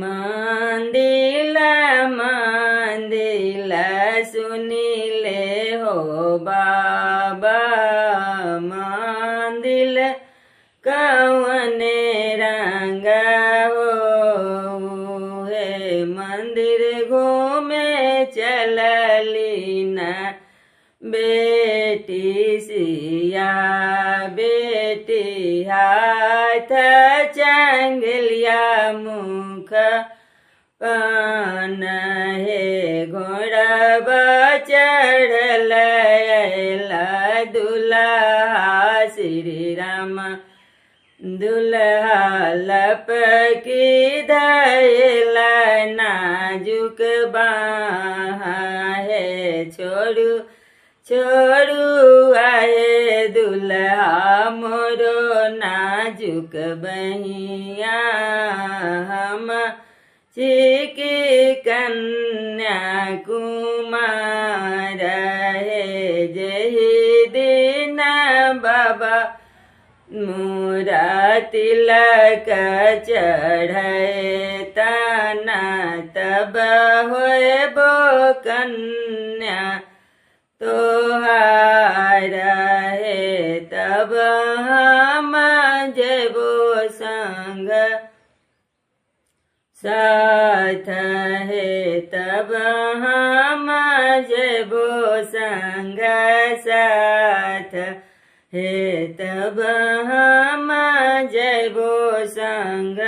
मंदिला मंदिला सुनीले हो बाबा मंदिल कवने रंगा हो हे मंदिर घूमे चलली ना बेटी सिया बेटी हाथ चंगलिया मुख पान हे घोड़बा चढ़ल अयला दुल्हा श्री राम दुल्हा लपकी धैला नाजुक बाहा है छोड़ू छोड़ू आए दुल्हा मोरो नाजुक बहिया हम चिकी कन्या कुमार है जही दिन बाबा मोरा तिलक चढ़े तना तब होए बो कन्या तोहार है तब हम जेबो संग साथ है तब हम जेबो संग साथ है तब हम जेबो संग